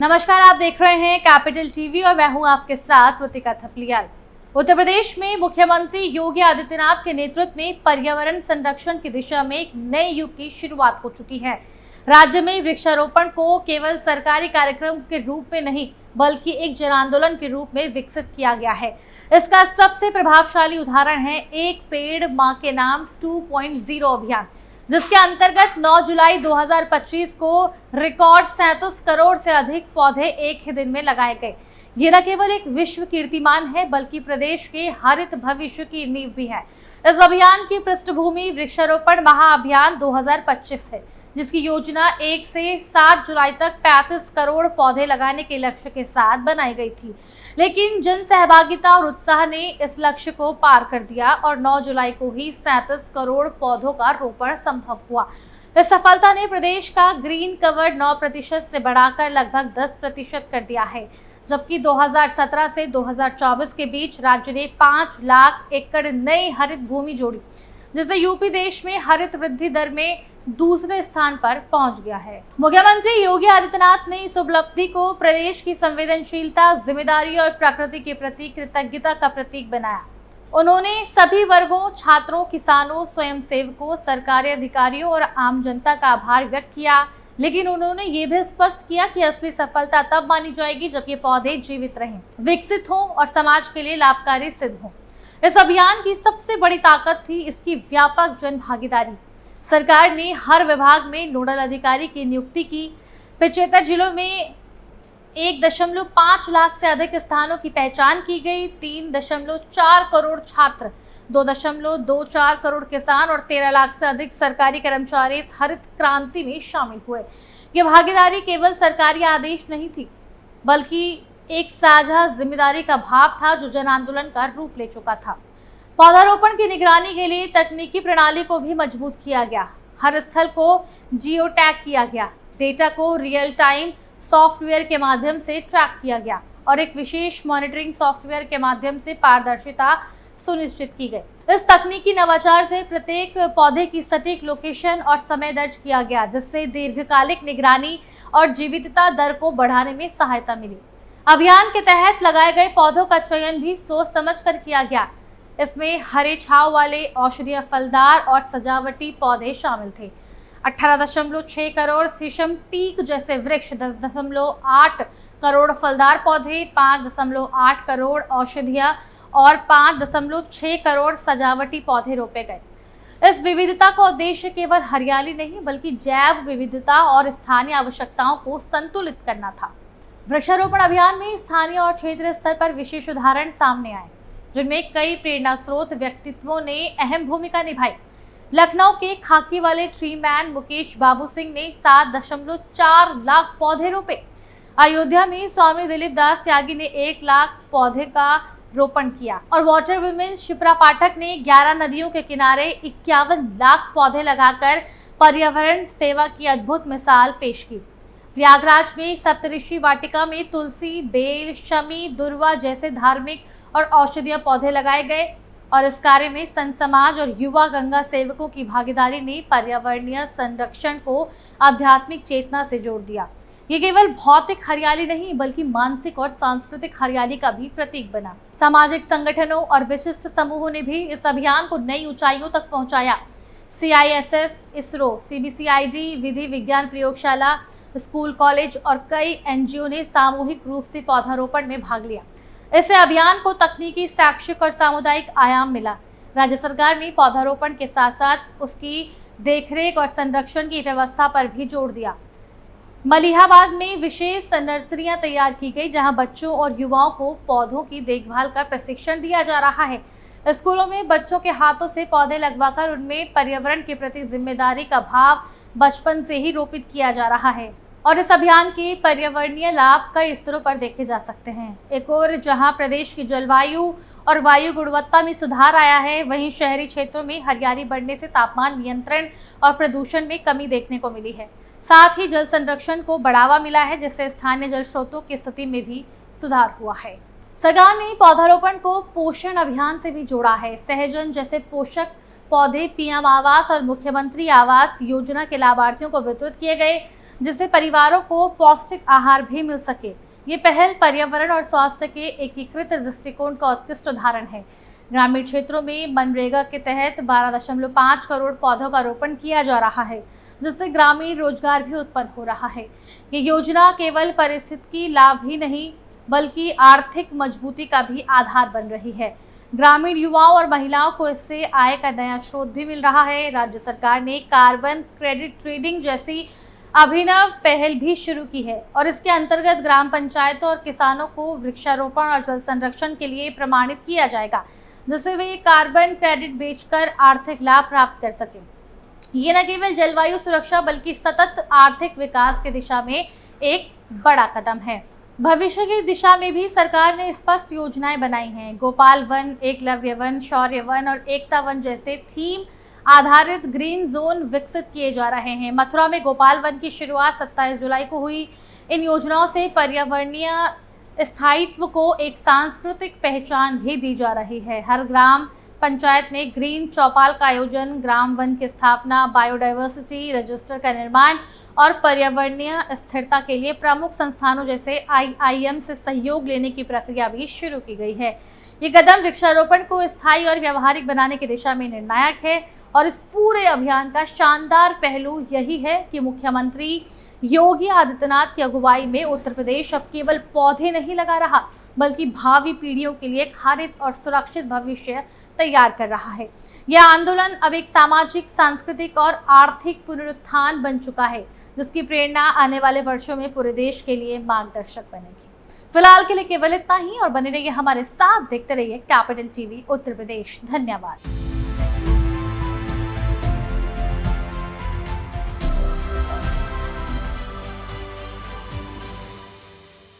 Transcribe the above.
नमस्कार, आप देख रहे हैं कैपिटल टीवी और मैं हूं आपके साथ रुतिका थपलियाल। उत्तर प्रदेश में मुख्यमंत्री योगी आदित्यनाथ के नेतृत्व में पर्यावरण संरक्षण की दिशा में एक नए युग की शुरुआत हो चुकी है। राज्य में वृक्षारोपण को केवल सरकारी कार्यक्रम के रूप में नहीं बल्कि एक जन आंदोलन के रूप में विकसित किया गया है। इसका सबसे प्रभावशाली उदाहरण है एक पेड़ मां के नाम 2.0 अभियान, जिसके अंतर्गत 9 जुलाई 2025 को रिकॉर्ड 37 करोड़ से अधिक पौधे एक ही दिन में लगाए गए। ये न केवल एक विश्व कीर्तिमान है बल्कि प्रदेश के हरित भविष्य की नींव भी है। इस अभियान की पृष्ठभूमि वृक्षारोपण महाअभियान 2025 है, जिसकी योजना 1 से 7 जुलाई तक 35 करोड़ पौधे लगाने के लक्ष्य के साथ बनाई गई थी। लेकिन जन सहभागिता और उत्साह ने इस लक्ष्य को पार कर दिया और 9 जुलाई को ही 37 करोड़ पौधों का रोपण संभव हुआ। इस सफलता ने प्रदेश का ग्रीन कवर 9% से बढ़ाकर लगभग 10% कर दिया है, जबकि 2017 से 2024 के बीच राज्य ने 5 लाख एकड़ नई हरित भूमि जोड़ी, जिससे यूपी देश में हरित वृद्धि दर में दूसरे स्थान पर पहुंच गया है। मुख्यमंत्री योगी आदित्यनाथ ने इस उपलब्धि को प्रदेश की संवेदनशीलता, जिम्मेदारी और प्रकृति के प्रति कृतज्ञता का प्रतीक बनाया। उन्होंने सभी वर्गों, छात्रों, किसानों, स्वयंसेवकों, सरकारी अधिकारियों और आम जनता का आभार व्यक्त किया, लेकिन उन्होंने ये भी स्पष्ट किया कि असली सफलता तब मानी जाएगी जब ये पौधे जीवित रहें, विकसित हों और समाज के लिए लाभकारी सिद्ध हों। इस अभियान की सबसे बड़ी ताकत थी इसकी व्यापक जन भागीदारी। सरकार ने हर विभाग में नोडल अधिकारी की नियुक्ति की। 75 जिलों में 1.5 लाख से अधिक स्थानों की पहचान की गई। 3.4 करोड़ छात्र, 2.24 करोड़ किसान और 13 लाख से अधिक सरकारी कर्मचारी इस हरित क्रांति में शामिल हुए। ये भागीदारी केवल सरकारी आदेश नहीं थी, बल्कि एक साझा जिम्मेदारी का भाव था जो जन आंदोलन का रूप ले चुका था। पौधारोपण की निगरानी के लिए तकनीकी प्रणाली को भी मजबूत किया गया। हर स्थल को जियो टैग किया गया, डेटा को रियल टाइम सॉफ्टवेयर के माध्यम से ट्रैक किया गया और एक विशेष मॉनिटरिंग सॉफ्टवेयर के माध्यम से पारदर्शिता सुनिश्चित की गई। इस तकनीकी नवाचार से प्रत्येक पौधे की सटीक लोकेशन और समय दर्ज किया गया, जिससे दीर्घकालिक निगरानी और जीवितता दर को बढ़ाने में सहायता मिली। अभियान के तहत लगाए गए पौधों का चयन भी सोच समझ कर किया गया। इसमें हरे छाव वाले, औषधीय, फलदार और सजावटी पौधे शामिल थे। 18.6 करोड़ शीशम टीक जैसे वृक्ष, 10.8 करोड़ फलदार पौधे, 5.8 करोड़ औषधीय और 5.6 करोड़ सजावटी पौधे रोपे गए। इस विविधता का उद्देश्य केवल हरियाली नहीं बल्कि जैव विविधता और स्थानीय आवश्यकताओं को संतुलित करना था। वृक्षारोपण अभियान में स्थानीय और क्षेत्रीय स्तर पर विशेष उदाहरण सामने आए, जिनमें कई प्रेरणा स्रोत व्यक्तित्वों ने अहम भूमिका निभाई। लखनऊ के खाकी वाले ट्री मैन मुकेश बाबू सिंह ने 7.4 लाख पौधे रोपे। अयोध्या में स्वामी दिलीप दास त्यागी ने 1 लाख पौधे का रोपण किया और वाटर वुमेन शिप्रा पाठक ने 11 नदियों के किनारे 51 लाख पौधे लगाकर पर्यावरण सेवा की अद्भुत मिसाल पेश की। प्रयागराज में सप्तऋषि वाटिका में तुलसी, बेल, शमी, दुर्वा जैसे धार्मिक और औषधीय पौधे लगाए गए और इस कार्य में संत समाज और युवा गंगा सेवकों की भागीदारी ने पर्यावरणीय संरक्षण को आध्यात्मिक चेतना से जोड़ दिया। ये केवल भौतिक हरियाली नहीं बल्कि मानसिक और सांस्कृतिक हरियाली का भी प्रतीक बना। सामाजिक संगठनों और विशिष्ट समूहों ने भी इस अभियान को नई ऊंचाइयों तक पहुंचाया। CISF, इसरो, CBCID, विधि विज्ञान प्रयोगशाला, स्कूल, कॉलेज और कई NGO ने सामूहिक रूप से पौधारोपण में भाग लिया। इससे अभियान को तकनीकी, शैक्षिक और सामुदायिक आयाम मिला। राज्य सरकार ने पौधारोपण के साथ साथ उसकी देखरेख और संरक्षण की व्यवस्था पर भी जोर दिया। मलिहाबाद में विशेष नर्सरियां तैयार की गई, जहां बच्चों और युवाओं को पौधों की देखभाल का प्रशिक्षण दिया जा रहा है। स्कूलों में बच्चों के हाथों से पौधे लगवाकर उनमें पर्यावरण के प्रति जिम्मेदारी का भाव बचपन से ही रोपित किया जा रहा है और इस अभियान के पर्यावरणीय लाभ कई स्तरों पर देखे जा सकते हैं। एक और जहां प्रदेश की जलवायु और वायु गुणवत्ता में सुधार आया है, वहीं शहरी क्षेत्रों में हरियाली बढ़ने से तापमान नियंत्रण और प्रदूषण में कमी देखने को मिली है। साथ ही जल संरक्षण को बढ़ावा मिला है, जिससे स्थानीय जल स्रोतों की स्थिति में भी सुधार हुआ है। सरकार ने पौधारोपण को पोषण अभियान से भी जोड़ा है। सहजन जैसे पोषक पौधे PM आवास और मुख्यमंत्री आवास योजना के लाभार्थियों को वितरित किए गए। जिससे परिवारों को पौष्टिक आहार भी मिल सके। ये पहल पर्यावरण और स्वास्थ्य के एकीकृत दृष्टिकोण का उत्कृष्ट उदाहरण है। ग्रामीण क्षेत्रों में मनरेगा के तहत 12.5 करोड़ पौधों का रोपण किया जा रहा है, जिससे ग्रामीण रोजगार भी उत्पन्न हो रहा है। ये योजना केवल पारिस्थितिकी लाभ ही नहीं बल्कि आर्थिक मजबूती का भी आधार बन रही है। ग्रामीण युवाओं और महिलाओं को इससे आय का नया स्रोत भी मिल रहा है। राज्य सरकार ने कार्बन क्रेडिट ट्रेडिंग जैसी अभिनव पहल भी शुरू की है और इसके अंतर्गत ग्राम पंचायतों और किसानों को वृक्षारोपण और जल संरक्षण के लिए प्रमाणित किया जाएगा, जिससे वे कार्बन क्रेडिट बेचकर आर्थिक लाभ प्राप्त कर सकें। ये न केवल जलवायु सुरक्षा बल्कि सतत आर्थिक विकास की दिशा में एक बड़ा कदम है। भविष्य की दिशा में भी सरकार ने स्पष्ट योजनाएं बनाई हैं। गोपाल वन, एकलव्य वन, शौर्य वन और एकता वन जैसे थीम आधारित ग्रीन जोन विकसित किए जा रहे हैं। मथुरा में गोपाल वन की शुरुआत 27 जुलाई को हुई। इन योजनाओं से पर्यावरणीय स्थायित्व को एक सांस्कृतिक पहचान भी दी जा रही है। हर ग्राम पंचायत में ग्रीन चौपाल का आयोजन, ग्राम वन की स्थापना, बायोडायवर्सिटी रजिस्टर का निर्माण और पर्यावरणीय स्थिरता के लिए प्रमुख संस्थानों जैसे IIM से सहयोग लेने की प्रक्रिया भी शुरू की गई है। ये कदम वृक्षारोपण को स्थायी और व्यावहारिक बनाने की दिशा में निर्णायक है और इस पूरे अभियान का शानदार पहलू यही है कि मुख्यमंत्री योगी आदित्यनाथ की अगुवाई में उत्तर प्रदेश अब केवल पौधे नहीं लगा रहा बल्कि भावी पीढ़ियों के लिए एक हरित और सुरक्षित भविष्य तैयार कर रहा है। यह आंदोलन अब एक सामाजिक, सांस्कृतिक और आर्थिक पुनरुत्थान बन चुका है, जिसकी प्रेरणा आने वाले वर्षों में पूरे देश के लिए मार्गदर्शक बनेगी। फिलहाल के लिए केवल इतना ही और बने रहिए हमारे साथ, देखते रहिए कैपिटल टीवी उत्तर प्रदेश। धन्यवाद।